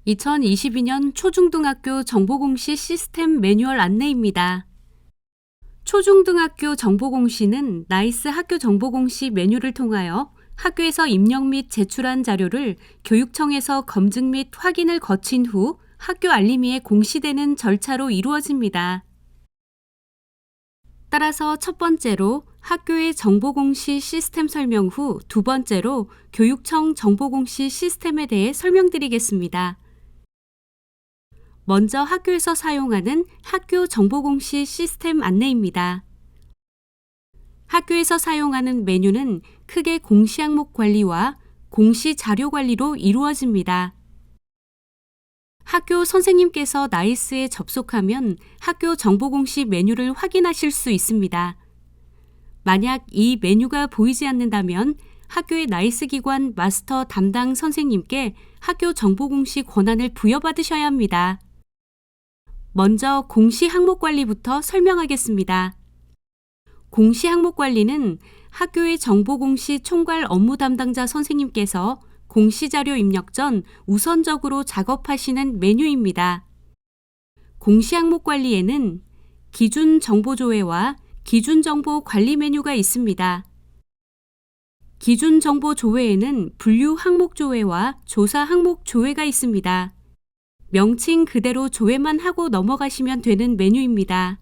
2022년 초중등학교 정보공시 시스템 매뉴얼 안내입니다. 초중등학교 정보공시는 나이스 학교 정보공시 매뉴얼을 통하여 학교에서 입력 및 제출한 자료를 교육청에서 검증 및 확인을 거친 후 학교 알림이에 공시되는 절차로 이루어집니다. 따라서 첫 번째로 학교의 정보공시 시스템 설명 후 두 번째로 교육청 정보공시 시스템에 대해 설명드리겠습니다. 먼저 학교에서 사용하는 학교 정보공시 시스템 안내입니다. 학교에서 사용하는 메뉴는 크게 공시 항목 관리와 공시 자료 관리로 이루어집니다. 학교 선생님께서 나이스에 접속하면 학교 정보공시 메뉴를 확인하실 수 있습니다. 만약 이 메뉴가 보이지 않는다면 학교의 나이스 기관 마스터 담당 선생님께 학교 정보공시 권한을 부여받으셔야 합니다. 먼저 공시 항목 관리부터 설명하겠습니다. 공시 항목 관리는 학교의 정보공시 총괄 업무 담당자 선생님께서 공시자료 입력 전 우선적으로 작업하시는 메뉴입니다. 공시 항목 관리에는 기준 정보 조회와 기준 정보 관리 메뉴가 있습니다. 기준 정보 조회에는 분류 항목 조회와 조사 항목 조회가 있습니다. 명칭 그대로 조회만 하고 넘어가시면 되는 메뉴입니다.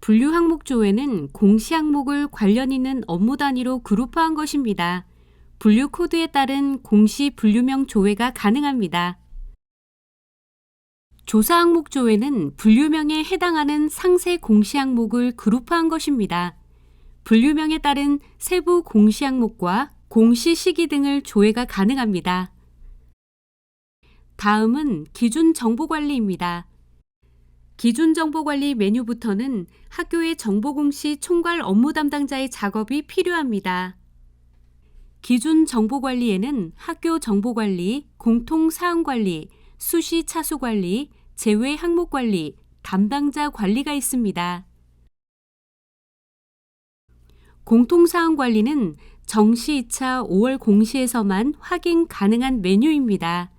분류 항목 조회는 공시 항목을 관련 있는 업무 단위로 그룹화한 것입니다. 분류 코드에 따른 공시 분류명 조회가 가능합니다. 조사 항목 조회는 분류명에 해당하는 상세 공시 항목을 그룹화한 것입니다. 분류명에 따른 세부 공시 항목과 공시 시기 등을 조회가 가능합니다. 다음은 기준 정보관리입니다. 기준 정보관리 메뉴부터는 학교의 정보공시 총괄 업무 담당자의 작업이 필요합니다. 기준 정보관리에는 학교 정보관리, 공통사항관리, 수시 차수관리, 제외 항목관리, 담당자 관리가 있습니다. 공통사항관리는 정시 2차 5월 공시에서만 확인 가능한 메뉴입니다.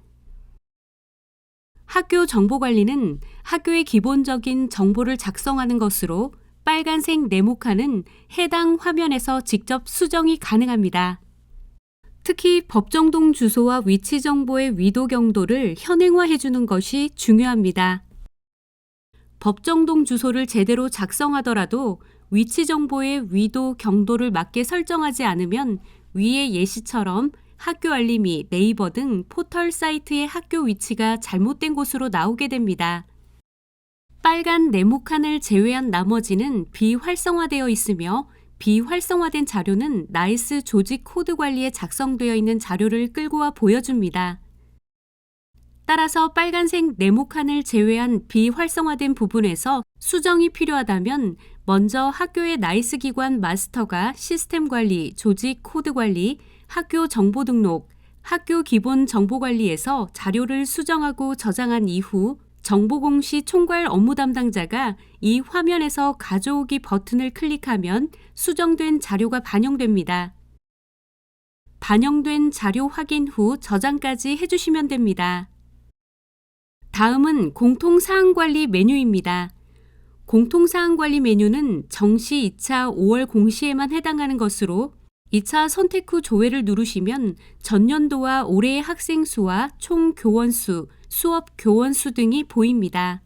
학교 정보관리는 학교의 기본적인 정보를 작성하는 것으로 빨간색 네모칸은 해당 화면에서 직접 수정이 가능합니다. 특히 법정동 주소와 위치 정보의 위도 경도를 현행화해 주는 것이 중요합니다. 법정동 주소를 제대로 작성하더라도 위치 정보의 위도 경도를 맞게 설정하지 않으면 위의 예시처럼 학교 알림이, 네이버 등 포털 사이트의 학교 위치가 잘못된 곳으로 나오게 됩니다. 빨간 네모칸을 제외한 나머지는 비활성화되어 있으며 비활성화된 자료는 나이스 조직 코드 관리에 작성되어 있는 자료를 끌고 와 보여줍니다. 따라서 빨간색 네모칸을 제외한 비활성화된 부분에서 수정이 필요하다면 먼저 학교의 나이스 기관 마스터가 시스템 관리, 조직 코드 관리, 학교 정보 등록, 학교 기본 정보 관리에서 자료를 수정하고 저장한 이후 정보공시 총괄 업무 담당자가 이 화면에서 가져오기 버튼을 클릭하면 수정된 자료가 반영됩니다. 반영된 자료 확인 후 저장까지 해주시면 됩니다. 다음은 공통사항관리 메뉴입니다. 공통사항관리 메뉴는 정시 2차 5월 공시에만 해당하는 것으로 2차 선택 후 조회를 누르시면 전년도와 올해의 학생 수와 총 교원 수, 수업 교원 수 등이 보입니다.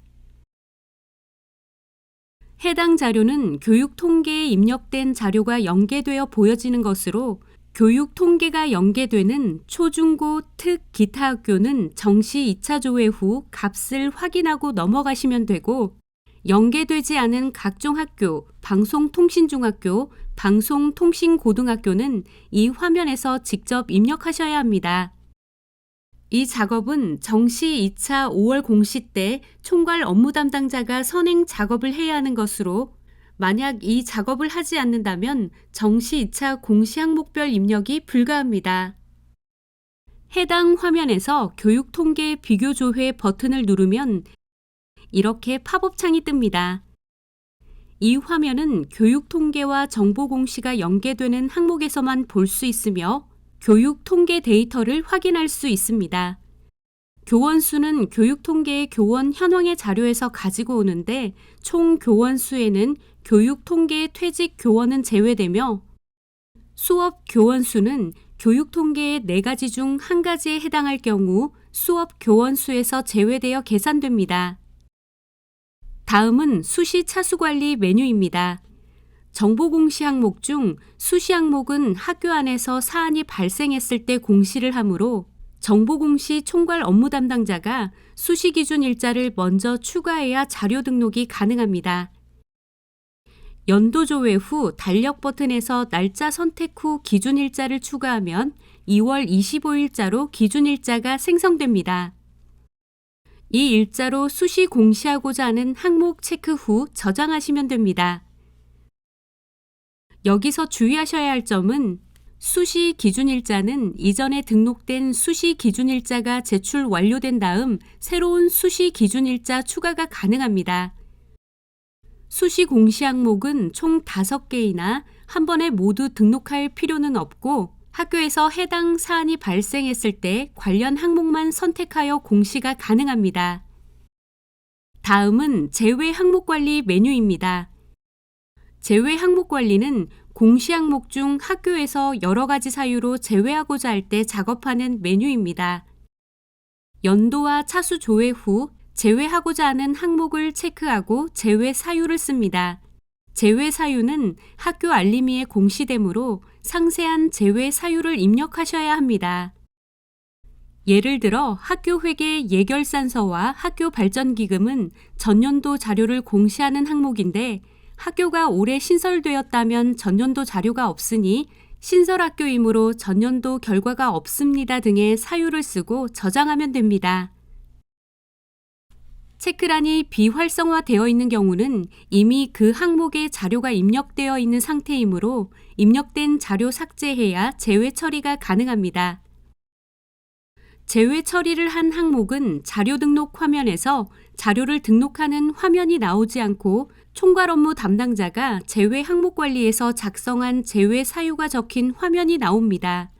해당 자료는 교육 통계에 입력된 자료가 연계되어 보여지는 것으로 교육 통계가 연계되는 초중고 특 기타 학교는 정시 2차 조회 후 값을 확인하고 넘어가시면 되고 연계되지 않은 각종 학교, 방송통신중학교, 방송통신고등학교는 이 화면에서 직접 입력하셔야 합니다. 이 작업은 정시 2차 5월 공시 때 총괄 업무 담당자가 선행 작업을 해야 하는 것으로 만약 이 작업을 하지 않는다면 정시 2차 공시 항목별 입력이 불가합니다. 해당 화면에서 교육 통계 비교 조회 버튼을 누르면 이렇게 팝업 창이 뜹니다. 이 화면은 교육 통계와 정보 공시가 연계되는 항목에서만 볼 수 있으며 교육 통계 데이터를 확인할 수 있습니다. 교원 수는 교육 통계의 교원 현황의 자료에서 가지고 오는데 총 교원 수에는 교육 통계의 퇴직 교원은 제외되며 수업 교원 수는 교육 통계의 4가지 중 1가지에 해당할 경우 수업 교원 수에서 제외되어 계산됩니다. 다음은 수시 차수 관리 메뉴입니다. 정보 공시 항목 중 수시 항목은 학교 안에서 사안이 발생했을 때 공시를 하므로 정보 공시 총괄 업무 담당자가 수시 기준 일자를 먼저 추가해야 자료 등록이 가능합니다. 연도 조회 후 달력 버튼에서 날짜 선택 후 기준 일자를 추가하면 2월 25일자로 기준 일자가 생성됩니다. 이 일자로 수시 공시하고자 하는 항목 체크 후 저장하시면 됩니다. 여기서 주의하셔야 할 점은 수시 기준일자는 이전에 등록된 수시 기준일자가 제출 완료된 다음 새로운 수시 기준일자 추가가 가능합니다. 수시 공시 항목은 총 5개이나 한 번에 모두 등록할 필요는 없고 학교에서 해당 사안이 발생했을 때 관련 항목만 선택하여 공시가 가능합니다. 다음은 제외 항목 관리 메뉴입니다. 제외 항목 관리는 공시 항목 중 학교에서 여러 가지 사유로 제외하고자 할 때 작업하는 메뉴입니다. 연도와 차수 조회 후 제외하고자 하는 항목을 체크하고 제외 사유를 씁니다. 제외 사유는 학교 알림이에 공시되므로 상세한 제외 사유를 입력하셔야 합니다. 예를 들어 학교 회계 예결산서와 학교 발전기금은 전년도 자료를 공시하는 항목인데 학교가 올해 신설되었다면 전년도 자료가 없으니 신설학교이므로 전년도 결과가 없습니다 등의 사유를 쓰고 저장하면 됩니다. 체크란이 비활성화되어 있는 경우는 이미 그 항목에 자료가 입력되어 있는 상태이므로 입력된 자료 삭제해야 제외 처리가 가능합니다. 제외 처리를 한 항목은 자료 등록 화면에서 자료를 등록하는 화면이 나오지 않고 총괄 업무 담당자가 제외 항목 관리에서 작성한 제외 사유가 적힌 화면이 나옵니다.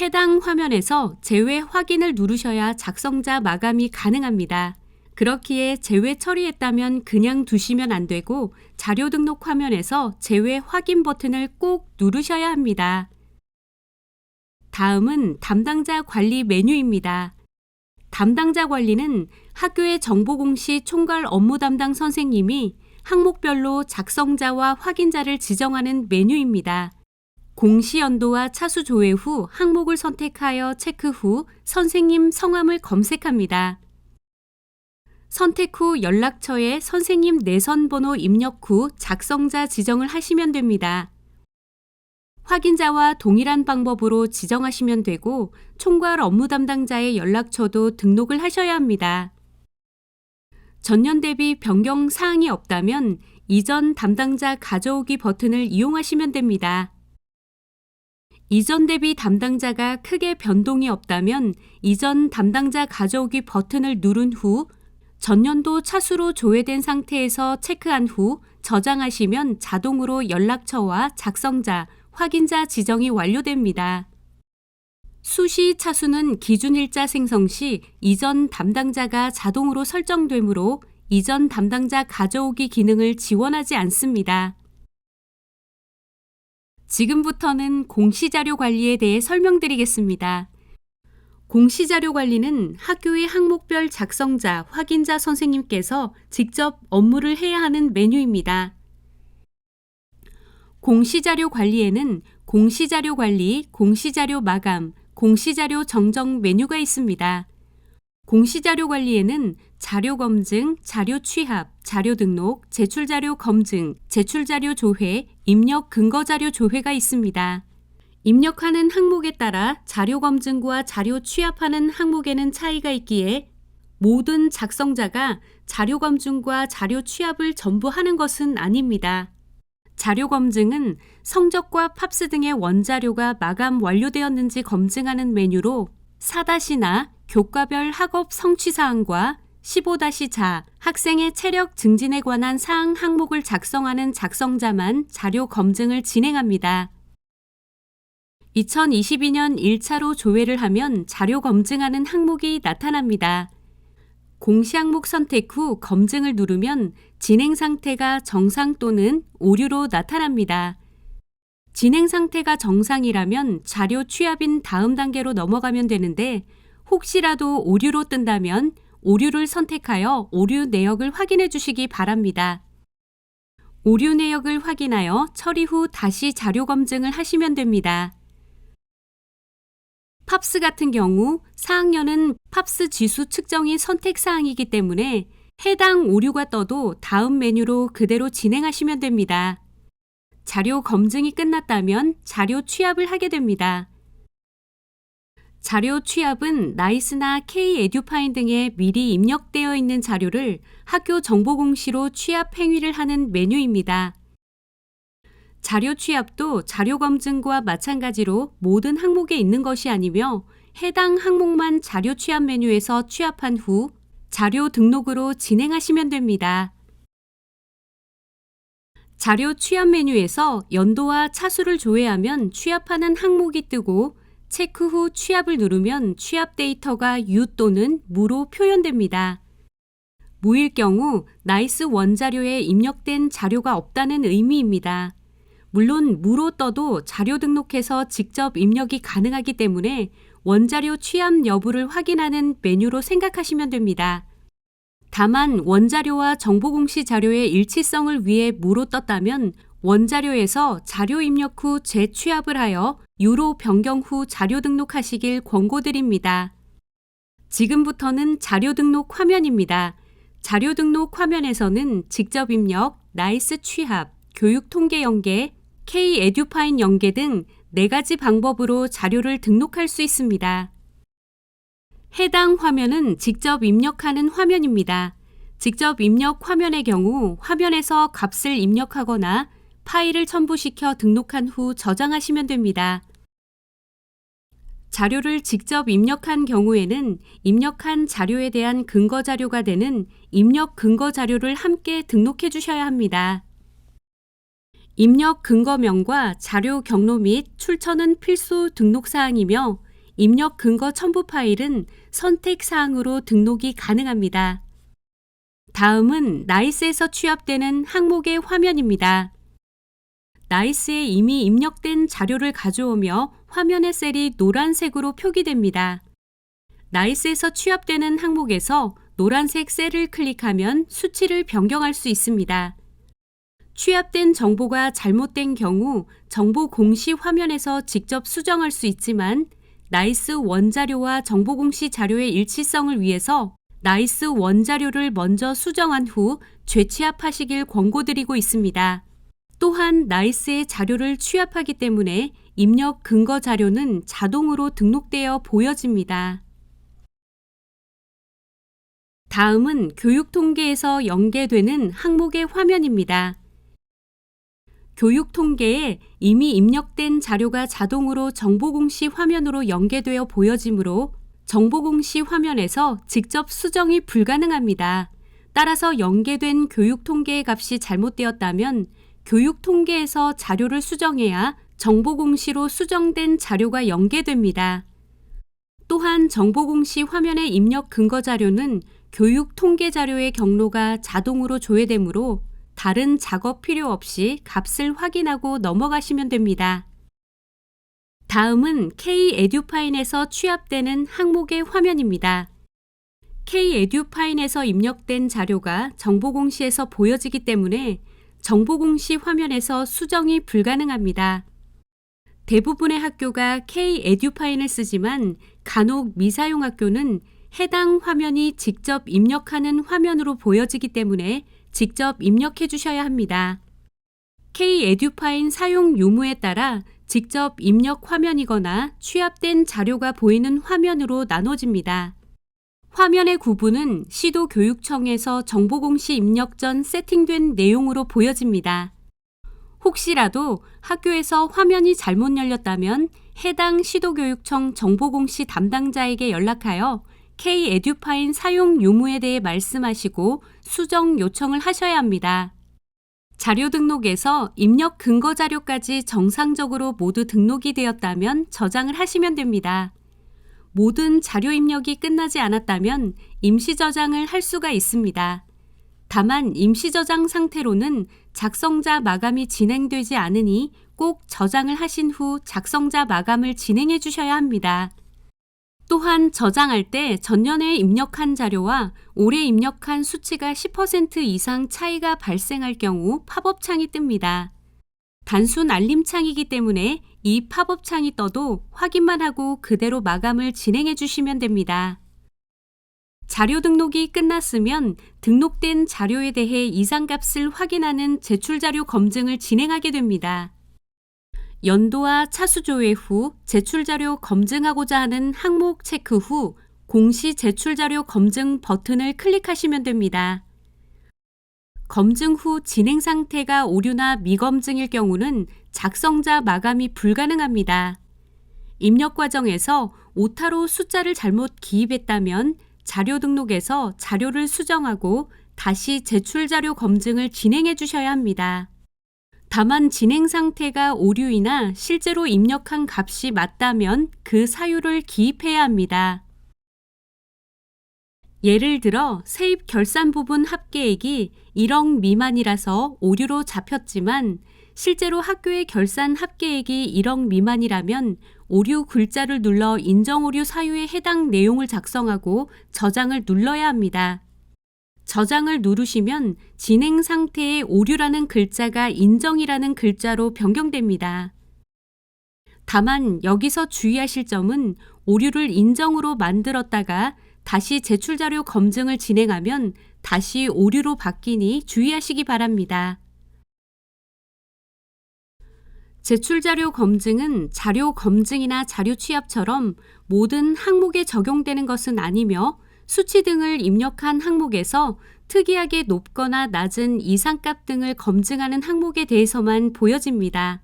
해당 화면에서 제외 확인을 누르셔야 작성자 마감이 가능합니다. 그렇기에 제외 처리했다면 그냥 두시면 안 되고 자료 등록 화면에서 제외 확인 버튼을 꼭 누르셔야 합니다. 다음은 담당자 관리 메뉴입니다. 담당자 관리는 학교의 정보공시 총괄 업무 담당 선생님이 항목별로 작성자와 확인자를 지정하는 메뉴입니다. 공시 연도와 차수 조회 후 항목을 선택하여 체크 후 선생님 성함을 검색합니다. 선택 후 연락처에 선생님 내선 번호 입력 후 작성자 지정을 하시면 됩니다. 확인자와 동일한 방법으로 지정하시면 되고 총괄 업무 담당자의 연락처도 등록을 하셔야 합니다. 전년 대비 변경 사항이 없다면 이전 담당자 가져오기 버튼을 이용하시면 됩니다. 이전 대비 담당자가 크게 변동이 없다면 이전 담당자 가져오기 버튼을 누른 후 전년도 차수로 조회된 상태에서 체크한 후 저장하시면 자동으로 연락처와 작성자, 확인자 지정이 완료됩니다. 수시 차수는 기준일자 생성 시 이전 담당자가 자동으로 설정되므로 이전 담당자 가져오기 기능을 지원하지 않습니다. 지금부터는 공시자료 관리에 대해 설명드리겠습니다. 공시자료 관리는 학교의 항목별 작성자, 확인자 선생님께서 직접 업무를 해야 하는 메뉴입니다. 공시자료 관리에는 공시자료 관리, 공시자료 마감, 공시자료 정정 메뉴가 있습니다. 공시자료 관리에는 자료 검증, 자료 취합, 자료 등록, 제출자료 검증, 제출자료 조회, 입력 근거자료 조회가 있습니다. 입력하는 항목에 따라 자료 검증과 자료 취합하는 항목에는 차이가 있기에 모든 작성자가 자료 검증과 자료 취합을 전부 하는 것은 아닙니다. 자료 검증은 성적과 팝스 등의 원자료가 마감 완료되었는지 검증하는 메뉴로 4-나 교과별 학업 성취사항과 15-4 학생의 체력 증진에 관한 사항 항목을 작성하는 작성자만 자료 검증을 진행합니다. 2022년 1차로 조회를 하면 자료 검증하는 항목이 나타납니다. 공시 항목 선택 후 검증을 누르면 진행 상태가 정상 또는 오류로 나타납니다. 진행 상태가 정상이라면 자료 취합인 다음 단계로 넘어가면 되는데 혹시라도 오류로 뜬다면 오류를 선택하여 오류 내역을 확인해 주시기 바랍니다. 오류 내역을 확인하여 처리 후 다시 자료 검증을 하시면 됩니다. 팝스 같은 경우 사학년은 팝스 지수 측정이 선택 사항이기 때문에 해당 오류가 떠도 다음 메뉴로 그대로 진행하시면 됩니다. 자료 검증이 끝났다면 자료 취합을 하게 됩니다. 자료 취합은 나이스나 K-에듀파인 등에 미리 입력되어 있는 자료를 학교 정보공시로 취합 행위를 하는 메뉴입니다. 자료 취합도 자료 검증과 마찬가지로 모든 항목에 있는 것이 아니며 해당 항목만 자료 취합 메뉴에서 취합한 후 자료 등록으로 진행하시면 됩니다. 자료 취합 메뉴에서 연도와 차수를 조회하면 취합하는 항목이 뜨고 체크 후 취합을 누르면 취합 데이터가 유 또는 무로 표현됩니다. 무일 경우 나이스 원자료에 입력된 자료가 없다는 의미입니다. 물론 무로 떠도 자료 등록해서 직접 입력이 가능하기 때문에 원자료 취합 여부를 확인하는 메뉴로 생각하시면 됩니다. 다만 원자료와 정보공시 자료의 일치성을 위해 무로 떴다면 원자료에서 자료 입력 후 재취합을 하여 유로 변경 후 자료 등록하시길 권고드립니다. 지금부터는 자료 등록 화면입니다. 자료 등록 화면에서는 직접 입력, 나이스 취합, 교육 통계 연계, K-에듀파인 연계 등 4가지 방법으로 자료를 등록할 수 있습니다. 해당 화면은 직접 입력하는 화면입니다. 직접 입력 화면의 경우 화면에서 값을 입력하거나 파일을 첨부시켜 등록한 후 저장하시면 됩니다. 자료를 직접 입력한 경우에는 입력한 자료에 대한 근거 자료가 되는 입력 근거 자료를 함께 등록해 주셔야 합니다. 입력 근거명과 자료 경로 및 출처는 필수 등록 사항이며 입력 근거 첨부 파일은 선택 사항으로 등록이 가능합니다. 다음은 나이스에서 취합되는 항목의 화면입니다. 나이스에 이미 입력된 자료를 가져오며 화면의 셀이 노란색으로 표기됩니다. 나이스에서 취합되는 항목에서 노란색 셀을 클릭하면 수치를 변경할 수 있습니다. 취합된 정보가 잘못된 경우 정보 공시 화면에서 직접 수정할 수 있지만 나이스 원자료와 정보 공시 자료의 일치성을 위해서 나이스 원자료를 먼저 수정한 후 재취합하시길 권고드리고 있습니다. 또한 나이스의 자료를 취합하기 때문에 입력 근거 자료는 자동으로 등록되어 보여집니다. 다음은 교육 통계에서 연계되는 항목의 화면입니다. 교육 통계에 이미 입력된 자료가 자동으로 정보공시 화면으로 연계되어 보여지므로 정보공시 화면에서 직접 수정이 불가능합니다. 따라서 연계된 교육 통계의 값이 잘못되었다면 교육 통계에서 자료를 수정해야 정보공시로 수정된 자료가 연계됩니다. 또한 정보공시 화면의 입력 근거 자료는 교육 통계 자료의 경로가 자동으로 조회되므로 다른 작업 필요 없이 값을 확인하고 넘어가시면 됩니다. 다음은 K-에듀파인에서 취합되는 항목의 화면입니다. K-에듀파인에서 입력된 자료가 정보공시에서 보여지기 때문에 정보공시 화면에서 수정이 불가능합니다. 대부분의 학교가 K-에듀파인을 쓰지만 간혹 미사용 학교는 해당 화면이 직접 입력하는 화면으로 보여지기 때문에 직접 입력해 주셔야 합니다. K-에듀파인 사용 유무에 따라 직접 입력 화면이거나 취합된 자료가 보이는 화면으로 나눠집니다. 화면의 구분은 시도교육청에서 정보공시 입력 전 세팅된 내용으로 보여집니다. 혹시라도 학교에서 화면이 잘못 열렸다면 해당 시도교육청 정보공시 담당자에게 연락하여 K-에듀파인 사용 유무에 대해 말씀하시고 수정 요청을 하셔야 합니다. 자료 등록에서 입력 근거 자료까지 정상적으로 모두 등록이 되었다면 저장을 하시면 됩니다. 모든 자료 입력이 끝나지 않았다면 임시 저장을 할 수가 있습니다. 다만 임시 저장 상태로는 작성자 마감이 진행되지 않으니 꼭 저장을 하신 후 작성자 마감을 진행해 주셔야 합니다. 또한 저장할 때 전년에 입력한 자료와 올해 입력한 수치가 10% 이상 차이가 발생할 경우 팝업 창이 뜹니다. 단순 알림 창이기 때문에 이 팝업 창이 떠도 확인만 하고 그대로 마감을 진행해 주시면 됩니다. 자료 등록이 끝났으면 등록된 자료에 대해 이상값을 확인하는 제출자료 검증을 진행하게 됩니다. 연도와 차수 조회 후 제출자료 검증하고자 하는 항목 체크 후 공시 제출자료 검증 버튼을 클릭하시면 됩니다. 검증 후 진행 상태가 오류나 미검증일 경우는 작성자 마감이 불가능합니다. 입력 과정에서 오타로 숫자를 잘못 기입했다면 자료 등록에서 자료를 수정하고 다시 제출자료 검증을 진행해 주셔야 합니다. 다만 진행 상태가 오류이나 실제로 입력한 값이 맞다면 그 사유를 기입해야 합니다. 예를 들어 세입 결산 부분 합계액이 1억 미만이라서 오류로 잡혔지만 실제로 학교의 결산 합계액이 1억 미만이라면 오류 글자를 눌러 인정 오류 사유에 해당 내용을 작성하고 저장을 눌러야 합니다. 저장을 누르시면 진행 상태의 오류라는 글자가 인정이라는 글자로 변경됩니다. 다만 여기서 주의하실 점은 오류를 인정으로 만들었다가 다시 제출자료 검증을 진행하면 다시 오류로 바뀌니 주의하시기 바랍니다. 제출자료 검증은 자료 검증이나 자료 취합처럼 모든 항목에 적용되는 것은 아니며 수치 등을 입력한 항목에서 특이하게 높거나 낮은 이상값 등을 검증하는 항목에 대해서만 보여집니다.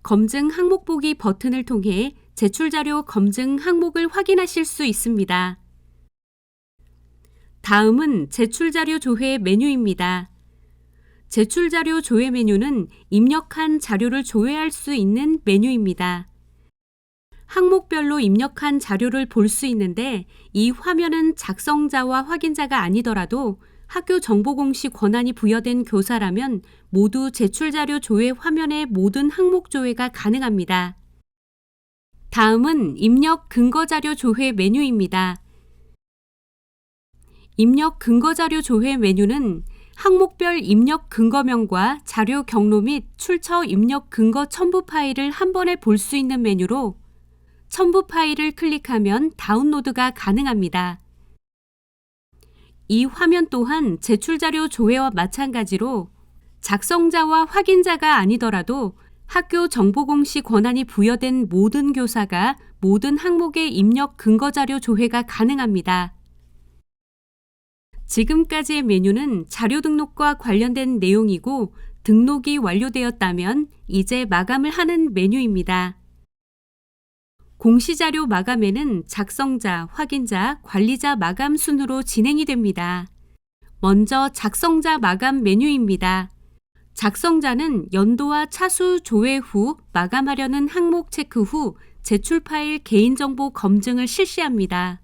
검증 항목 보기 버튼을 통해 제출자료 검증 항목을 확인하실 수 있습니다. 다음은 제출자료 조회 메뉴입니다. 제출자료 조회 메뉴는 입력한 자료를 조회할 수 있는 메뉴입니다. 항목별로 입력한 자료를 볼 수 있는데 이 화면은 작성자와 확인자가 아니더라도 학교 정보공시 권한이 부여된 교사라면 모두 제출자료 조회 화면의 모든 항목 조회가 가능합니다. 다음은 입력 근거자료 조회 메뉴입니다. 입력 근거자료 조회 메뉴는 항목별 입력 근거명과 자료 경로 및 출처 입력 근거 첨부 파일을 한 번에 볼 수 있는 메뉴로 첨부 파일을 클릭하면 다운로드가 가능합니다. 이 화면 또한 제출자료 조회와 마찬가지로 작성자와 확인자가 아니더라도 학교 정보공시 권한이 부여된 모든 교사가 모든 항목의 입력 근거자료 조회가 가능합니다. 지금까지의 메뉴는 자료 등록과 관련된 내용이고 등록이 완료되었다면 이제 마감을 하는 메뉴입니다. 공시자료 마감에는 작성자, 확인자, 관리자 마감 순으로 진행이 됩니다. 먼저 작성자 마감 메뉴입니다. 작성자는 연도와 차수 조회 후 마감하려는 항목 체크 후 제출 파일 개인정보 검증을 실시합니다.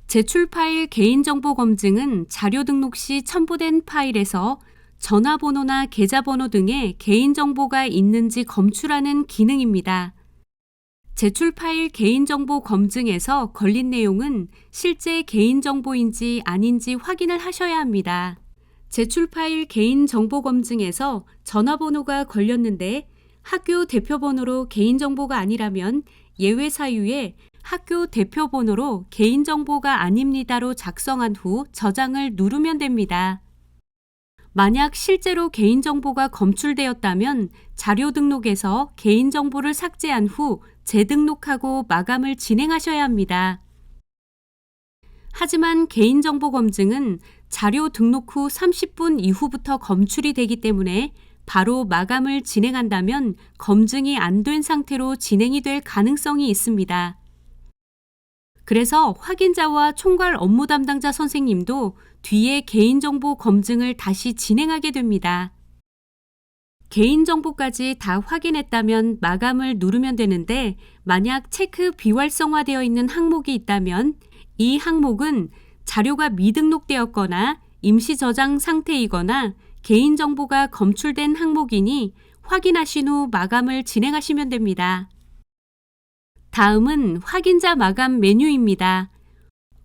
제출 파일 개인정보 검증은 자료 등록 시 첨부된 파일에서 전화번호나 계좌번호 등의 개인정보가 있는지 검출하는 기능입니다. 제출 파일 개인정보 검증에서 걸린 내용은 실제 개인정보인지 아닌지 확인을 하셔야 합니다. 제출 파일 개인정보 검증에서 전화번호가 걸렸는데 학교 대표번호로 개인정보가 아니라면 예외 사유에 학교 대표번호로 개인정보가 아닙니다로 작성한 후 저장을 누르면 됩니다. 만약 실제로 개인정보가 검출되었다면 자료 등록에서 개인정보를 삭제한 후 재등록하고 마감을 진행하셔야 합니다. 하지만 개인정보 검증은 자료 등록 후 30분 이후부터 검출이 되기 때문에 바로 마감을 진행한다면 검증이 안 된 상태로 진행이 될 가능성이 있습니다. 그래서 확인자와 총괄 업무 담당자 선생님도 뒤에 개인정보 검증을 다시 진행하게 됩니다. 개인정보까지 다 확인했다면 마감을 누르면 되는데 만약 체크 비활성화되어 있는 항목이 있다면 이 항목은 자료가 미등록되었거나 임시 저장 상태이거나 개인정보가 검출된 항목이니 확인하신 후 마감을 진행하시면 됩니다. 다음은 확인자 마감 메뉴입니다.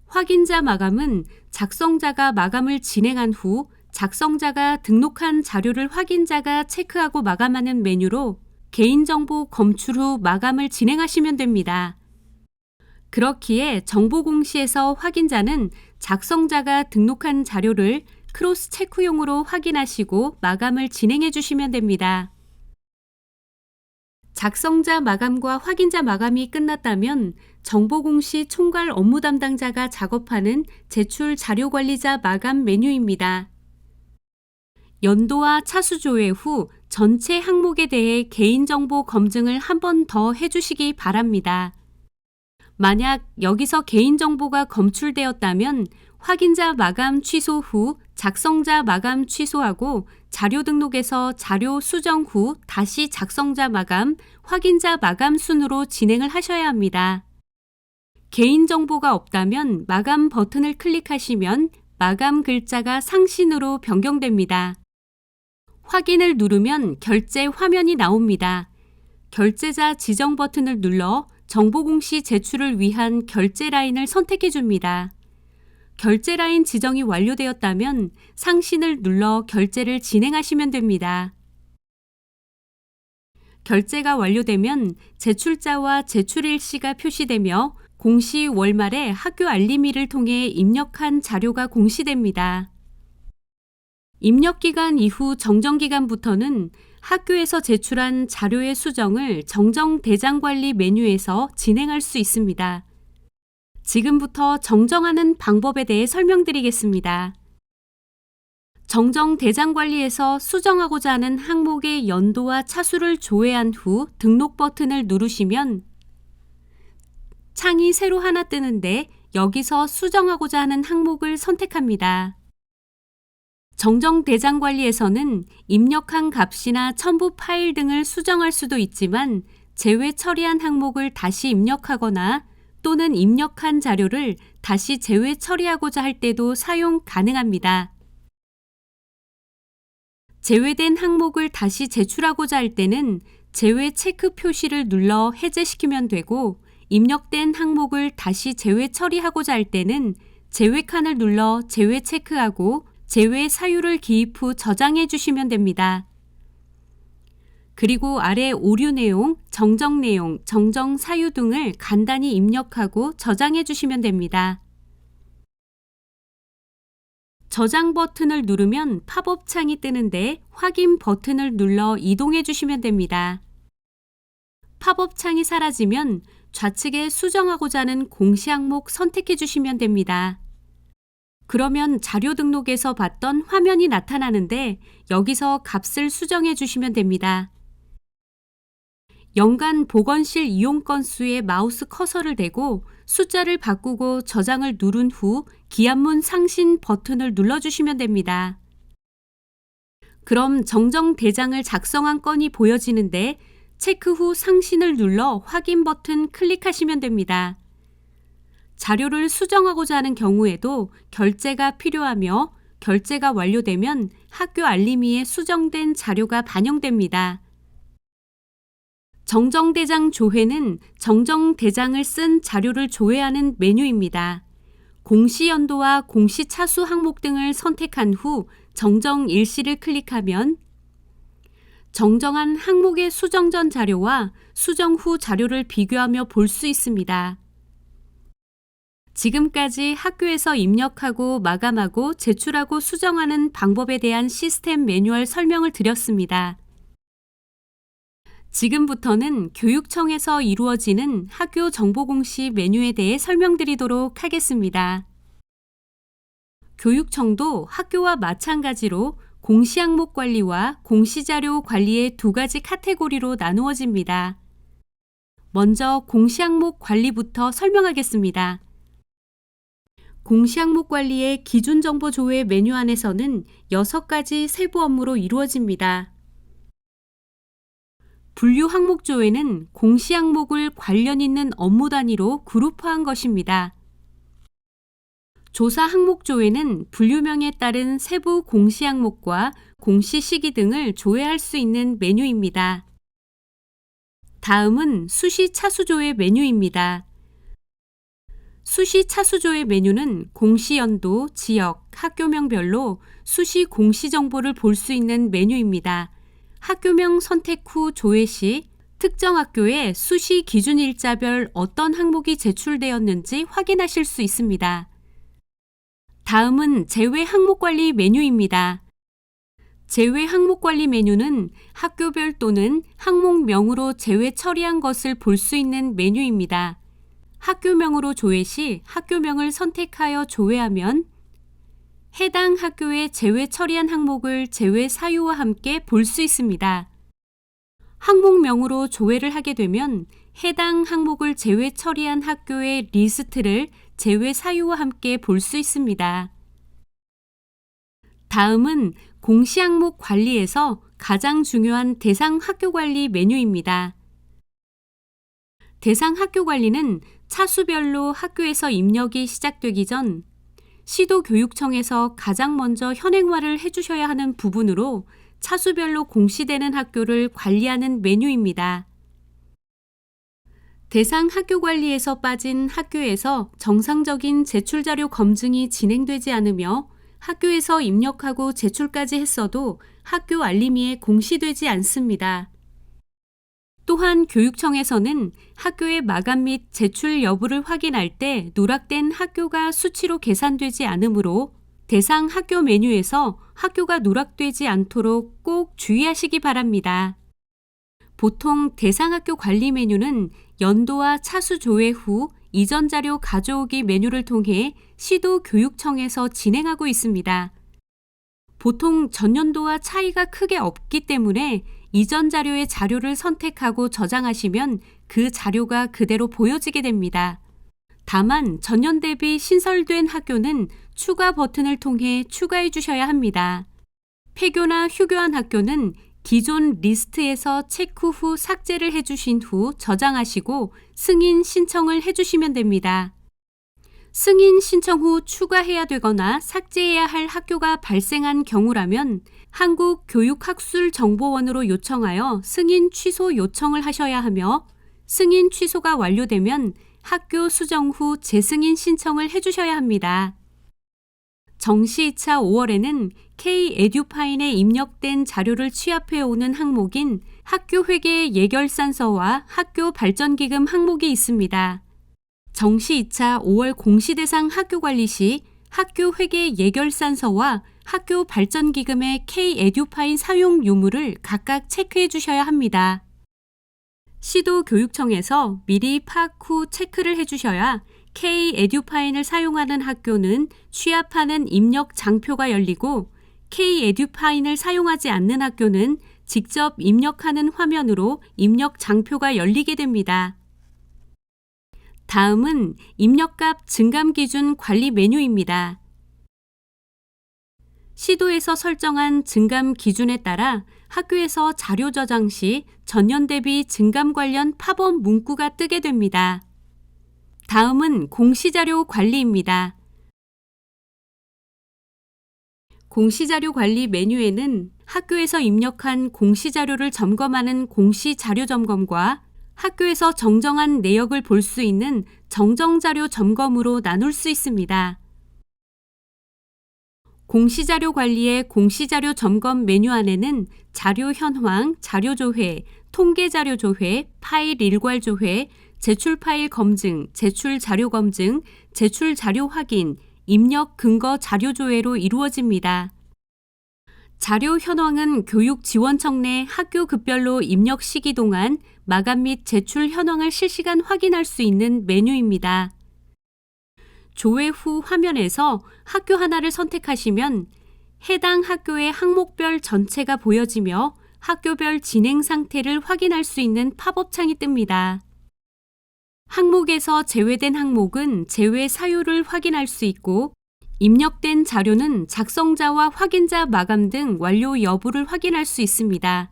확인자 마감은 작성자가 마감을 진행한 후 작성자가 등록한 자료를 확인자가 체크하고 마감하는 메뉴로 개인정보 검출 후 마감을 진행하시면 됩니다. 그렇기에 정보공시에서 확인자는 작성자가 등록한 자료를 크로스 체크용으로 확인하시고 마감을 진행해 주시면 됩니다. 작성자 마감과 확인자 마감이 끝났다면 정보공시 총괄 업무 담당자가 작업하는 제출 자료관리자 마감 메뉴입니다. 연도와 차수 조회 후 전체 항목에 대해 개인정보 검증을 한 번 더 해주시기 바랍니다. 만약 여기서 개인정보가 검출되었다면 확인자 마감 취소 후 작성자 마감 취소하고 자료 등록에서 자료 수정 후 다시 작성자 마감, 확인자 마감 순으로 진행을 하셔야 합니다. 개인정보가 없다면 마감 버튼을 클릭하시면 마감 글자가 상신으로 변경됩니다. 확인을 누르면 결제 화면이 나옵니다. 결제자 지정 버튼을 눌러 정보공시 제출을 위한 결제 라인을 선택해 줍니다. 결제 라인 지정이 완료되었다면 상신을 눌러 결제를 진행하시면 됩니다. 결제가 완료되면 제출자와 제출일시가 표시되며 공시 월말에 학교 알림이를 통해 입력한 자료가 공시됩니다. 입력기간 이후 정정기간부터는 학교에서 제출한 자료의 수정을 정정대장관리 메뉴에서 진행할 수 있습니다. 지금부터 정정하는 방법에 대해 설명드리겠습니다. 정정대장관리에서 수정하고자 하는 항목의 연도와 차수를 조회한 후 등록 버튼을 누르시면 창이 새로 하나 뜨는데 여기서 수정하고자 하는 항목을 선택합니다. 정정대장관리에서는 입력한 값이나 첨부 파일 등을 수정할 수도 있지만 제외 처리한 항목을 다시 입력하거나 또는 입력한 자료를 다시 제외 처리하고자 할 때도 사용 가능합니다. 제외된 항목을 다시 제출하고자 할 때는 제외 체크 표시를 눌러 해제시키면 되고 입력된 항목을 다시 제외 처리하고자 할 때는 제외 칸을 눌러 제외 체크하고 제외 사유를 기입 후 저장해 주시면 됩니다. 그리고 아래 오류 내용, 정정 내용, 정정 사유 등을 간단히 입력하고 저장해 주시면 됩니다. 저장 버튼을 누르면 팝업 창이 뜨는데 확인 버튼을 눌러 이동해 주시면 됩니다. 팝업 창이 사라지면 좌측에 수정하고자 하는 공시 항목 선택해 주시면 됩니다. 그러면 자료 등록에서 봤던 화면이 나타나는데 여기서 값을 수정해 주시면 됩니다. 연간 보건실 이용 건수에 마우스 커서를 대고 숫자를 바꾸고 저장을 누른 후 기한문 상신 버튼을 눌러주시면 됩니다. 그럼 정정 대장을 작성한 건이 보여지는데 체크 후 상신을 눌러 확인 버튼 클릭하시면 됩니다. 자료를 수정하고자 하는 경우에도 결제가 필요하며 결제가 완료되면 학교 알림이에 수정된 자료가 반영됩니다. 정정대장 조회는 정정대장을 쓴 자료를 조회하는 메뉴입니다. 공시연도와 공시차수 항목 등을 선택한 후 정정일시를 클릭하면 정정한 항목의 수정 전 자료와 수정 후 자료를 비교하며 볼 수 있습니다. 지금까지 학교에서 입력하고 마감하고 제출하고 수정하는 방법에 대한 시스템 매뉴얼 설명을 드렸습니다. 지금부터는 교육청에서 이루어지는 학교 정보공시 메뉴에 대해 설명드리도록 하겠습니다. 교육청도 학교와 마찬가지로 공시항목 관리와 공시자료 관리의 두 가지 카테고리로 나누어집니다. 먼저 공시항목 관리부터 설명하겠습니다. 공시항목 관리의 기준 정보 조회 메뉴 안에서는 6가지 세부 업무로 이루어집니다. 분류 항목 조회는 공시 항목을 관련 있는 업무 단위로 그룹화한 것입니다. 조사 항목 조회는 분류명에 따른 세부 공시 항목과 공시 시기 등을 조회할 수 있는 메뉴입니다. 다음은 수시 차수 조회 메뉴입니다. 수시 차수 조회 메뉴는 공시 연도, 지역, 학교명별로 수시 공시 정보를 볼 수 있는 메뉴입니다. 학교명 선택 후 조회 시 특정 학교에 수시 기준 일자별 어떤 항목이 제출되었는지 확인하실 수 있습니다. 다음은 제외 항목 관리 메뉴입니다. 제외 항목 관리 메뉴는 학교별 또는 항목명으로 제외 처리한 것을 볼 수 있는 메뉴입니다. 학교명으로 조회 시 학교명을 선택하여 조회하면 해당 학교에 제외 처리한 항목을 제외 사유와 함께 볼 수 있습니다. 항목명으로 조회를 하게 되면 해당 항목을 제외 처리한 학교의 리스트를 제외 사유와 함께 볼 수 있습니다. 다음은 공시 항목 관리에서 가장 중요한 대상 학교 관리 메뉴입니다. 대상 학교 관리는 차수별로 학교에서 입력이 시작되기 전 시도교육청에서 가장 먼저 현행화를 해주셔야 하는 부분으로 차수별로 공시되는 학교를 관리하는 메뉴입니다. 대상 학교 관리에서 빠진 학교에서 정상적인 제출자료 검증이 진행되지 않으며 학교에서 입력하고 제출까지 했어도 학교 알림이에 공시되지 않습니다. 또한 교육청에서는 학교의 마감 및 제출 여부를 확인할 때 누락된 학교가 수치로 계산되지 않으므로 대상 학교 메뉴에서 학교가 누락되지 않도록 꼭 주의하시기 바랍니다. 보통 대상 학교 관리 메뉴는 연도와 차수 조회 후 이전 자료 가져오기 메뉴를 통해 시도교육청에서 진행하고 있습니다. 보통 전년도와 차이가 크게 없기 때문에 이전 자료의 자료를 선택하고 저장하시면 그 자료가 그대로 보여지게 됩니다. 다만 전년 대비 신설된 학교는 추가 버튼을 통해 추가해 주셔야 합니다. 폐교나 휴교한 학교는 기존 리스트에서 체크 후 삭제를 해주신 후 저장하시고 승인 신청을 해주시면 됩니다. 승인 신청 후 추가해야 되거나 삭제해야 할 학교가 발생한 경우라면 한국교육학술정보원으로 요청하여 승인 취소 요청을 하셔야 하며 승인 취소가 완료되면 학교 수정 후 재승인 신청을 해주셔야 합니다. 정시 2차 5월에는 K-에듀파인에 입력된 자료를 취합해 오는 항목인 학교회계 예결산서와 학교발전기금 항목이 있습니다. 정시 2차 5월 공시대상 학교관리 시 학교회계 예결산서와 학교발전기금의 K-에듀파인 사용 유무를 각각 체크해 주셔야 합니다. 시도교육청에서 미리 파악 후 체크를 해주셔야 K-에듀파인을 사용하는 학교는 취합하는 입력 장표가 열리고 K-에듀파인을 사용하지 않는 학교는 직접 입력하는 화면으로 입력 장표가 열리게 됩니다. 다음은 입력값 증감 기준 관리 메뉴입니다. 시도에서 설정한 증감 기준에 따라 학교에서 자료 저장 시 전년 대비 증감 관련 팝업 문구가 뜨게 됩니다. 다음은 공시자료 관리입니다. 공시자료 관리 메뉴에는 학교에서 입력한 공시자료를 점검하는 공시자료 점검과 학교에서 정정한 내역을 볼 수 있는 정정자료 점검으로 나눌 수 있습니다. 공시자료 관리의 공시자료 점검 메뉴 안에는 자료 현황, 자료 조회, 통계 자료 조회, 파일 일괄 조회, 제출 파일 검증, 제출 자료 검증, 제출 자료 확인, 입력 근거 자료 조회로 이루어집니다. 자료 현황은 교육지원청 내 학교 급별로 입력 시기 동안 마감 및 제출 현황을 실시간 확인할 수 있는 메뉴입니다. 조회 후 화면에서 학교 하나를 선택하시면 해당 학교의 항목별 전체가 보여지며 학교별 진행 상태를 확인할 수 있는 팝업 창이 뜹니다. 항목에서 제외된 항목은 제외 사유를 확인할 수 있고 입력된 자료는 작성자와 확인자 마감 등 완료 여부를 확인할 수 있습니다.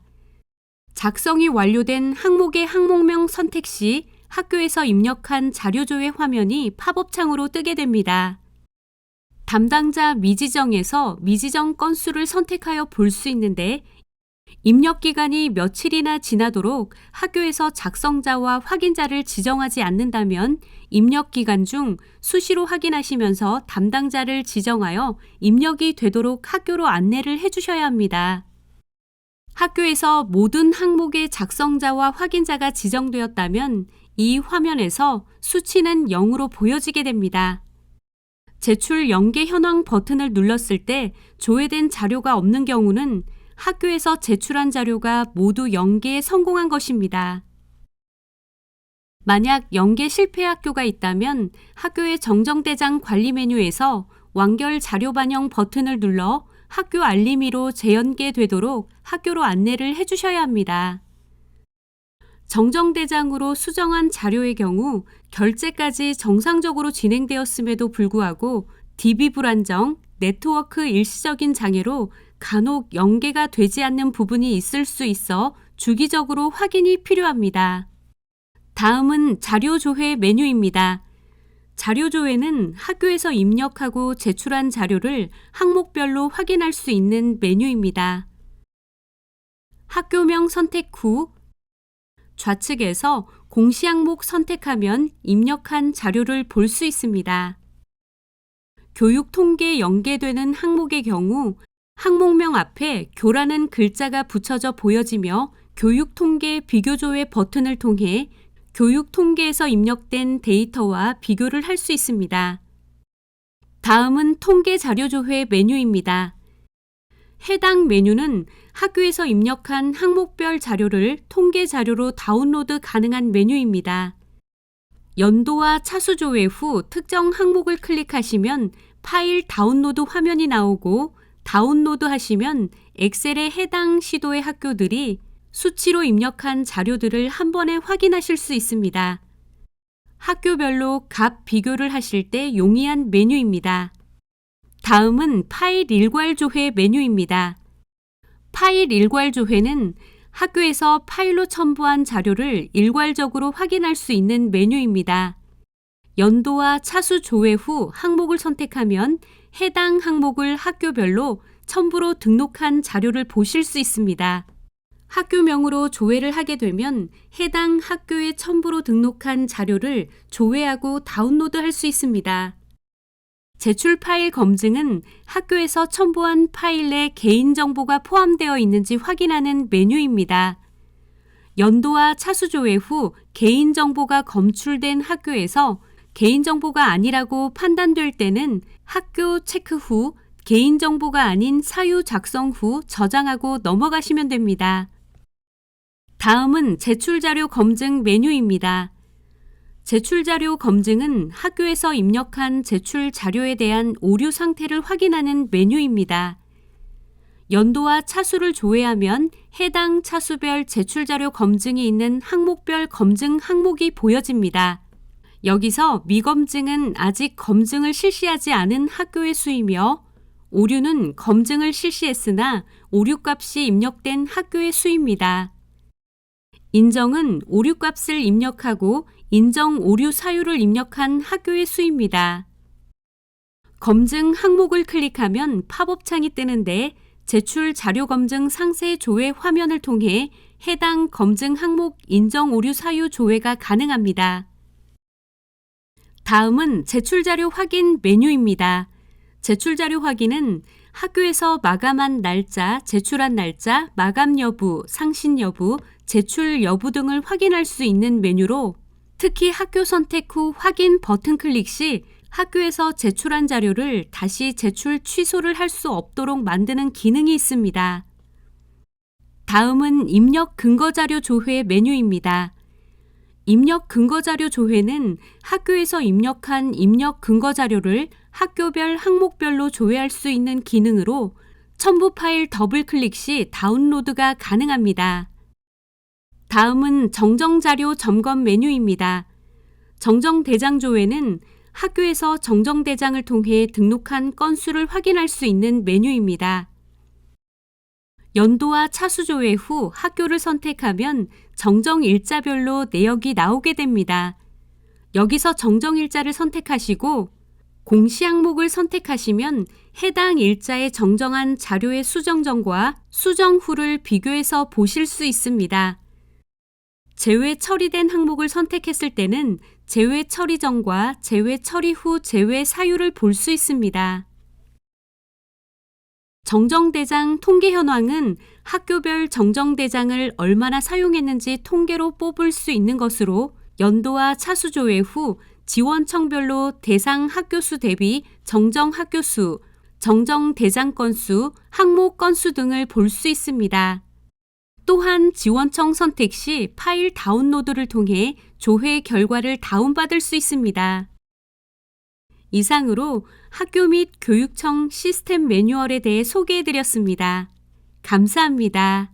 작성이 완료된 항목의 항목명 선택 시 학교에서 입력한 자료조회 화면이 팝업 창으로 뜨게 됩니다. 담당자 미지정에서 미지정 건수를 선택하여 볼 수 있는데 입력 기간이 며칠이나 지나도록 학교에서 작성자와 확인자를 지정하지 않는다면 입력 기간 중 수시로 확인하시면서 담당자를 지정하여 입력이 되도록 학교로 안내를 해주셔야 합니다. 학교에서 모든 항목의 작성자와 확인자가 지정되었다면 이 화면에서 수치는 0으로 보여지게 됩니다. 제출 연계 현황 버튼을 눌렀을 때 조회된 자료가 없는 경우는 학교에서 제출한 자료가 모두 연계에 성공한 것입니다. 만약 연계 실패 학교가 있다면 학교의 정정대장 관리 메뉴에서 완결 자료 반영 버튼을 눌러 학교 알림이로 재연계되도록 학교로 안내를 해주셔야 합니다. 정정대장으로 수정한 자료의 경우 결제까지 정상적으로 진행되었음에도 불구하고 DB 불안정, 네트워크 일시적인 장애로 간혹 연계가 되지 않는 부분이 있을 수 있어 주기적으로 확인이 필요합니다. 다음은 자료조회 메뉴입니다. 자료조회는 학교에서 입력하고 제출한 자료를 항목별로 확인할 수 있는 메뉴입니다. 학교명 선택 후 좌측에서 공시항목 선택하면 입력한 자료를 볼 수 있습니다. 교육 통계에 연계되는 항목의 경우 항목명 앞에 교라는 글자가 붙여져 보여지며 교육 통계 비교조회 버튼을 통해 교육 통계에서 입력된 데이터와 비교를 할 수 있습니다. 다음은 통계 자료조회 메뉴입니다. 해당 메뉴는 학교에서 입력한 항목별 자료를 통계 자료로 다운로드 가능한 메뉴입니다. 연도와 차수 조회 후 특정 항목을 클릭하시면 파일 다운로드 화면이 나오고 다운로드 하시면 엑셀에 해당 시도의 학교들이 수치로 입력한 자료들을 한 번에 확인하실 수 있습니다. 학교별로 값 비교를 하실 때 용이한 메뉴입니다. 다음은 파일 일괄 조회 메뉴입니다. 파일 일괄 조회는 학교에서 파일로 첨부한 자료를 일괄적으로 확인할 수 있는 메뉴입니다. 연도와 차수 조회 후 항목을 선택하면 해당 항목을 학교별로 첨부로 등록한 자료를 보실 수 있습니다. 학교명으로 조회를 하게 되면 해당 학교에 첨부로 등록한 자료를 조회하고 다운로드할 수 있습니다. 제출 파일 검증은 학교에서 첨부한 파일에 개인정보가 포함되어 있는지 확인하는 메뉴입니다. 연도와 차수 조회 후 개인정보가 검출된 학교에서 개인정보가 아니라고 판단될 때는 학교 체크 후 개인정보가 아닌 사유 작성 후 저장하고 넘어가시면 됩니다. 다음은 제출자료 검증 메뉴입니다. 제출자료 검증은 학교에서 입력한 제출 자료에 대한 오류 상태를 확인하는 메뉴입니다. 연도와 차수를 조회하면 해당 차수별 제출자료 검증이 있는 항목별 검증 항목이 보여집니다. 여기서 미검증은 아직 검증을 실시하지 않은 학교의 수이며 오류는 검증을 실시했으나 오류값이 입력된 학교의 수입니다. 인정은 오류값을 입력하고 인정 오류 사유를 입력한 학교의 수입니다. 검증 항목을 클릭하면 팝업 창이 뜨는데 제출 자료 검증 상세 조회 화면을 통해 해당 검증 항목 인정 오류 사유 조회가 가능합니다. 다음은 제출자료 확인 메뉴입니다. 제출자료 확인은 학교에서 마감한 날짜, 제출한 날짜, 마감 여부, 상신 여부, 제출 여부 등을 확인할 수 있는 메뉴로 특히 학교 선택 후 확인 버튼 클릭 시 학교에서 제출한 자료를 다시 제출 취소를 할 수 없도록 만드는 기능이 있습니다. 다음은 입력 근거자료 조회 메뉴입니다. 입력 근거자료 조회는 학교에서 입력한 입력 근거자료를 학교별 항목별로 조회할 수 있는 기능으로 첨부 파일 더블 클릭 시 다운로드가 가능합니다. 다음은 정정자료 점검 메뉴입니다. 정정대장조회는 학교에서 정정대장을 통해 등록한 건수를 확인할 수 있는 메뉴입니다. 연도와 차수조회 후 학교를 선택하면 정정일자별로 내역이 나오게 됩니다. 여기서 정정일자를 선택하시고 공시 항목을 선택하시면 해당 일자에 정정한 자료의 수정전과 수정 후를 비교해서 보실 수 있습니다. 제외 처리된 항목을 선택했을 때는 제외 처리 전과 제외 처리 후 제외 사유를 볼 수 있습니다. 정정대장 통계 현황은 학교별 정정대장을 얼마나 사용했는지 통계로 뽑을 수 있는 것으로 연도와 차수조회 후 지원청별로 대상 학교수 대비 정정 학교수, 정정 대장 건수, 항목 건수 등을 볼 수 있습니다. 또한 지원청 선택 시 파일 다운로드를 통해 조회 결과를 다운받을 수 있습니다. 이상으로 학교 및 교육청 시스템 매뉴얼에 대해 소개해드렸습니다. 감사합니다.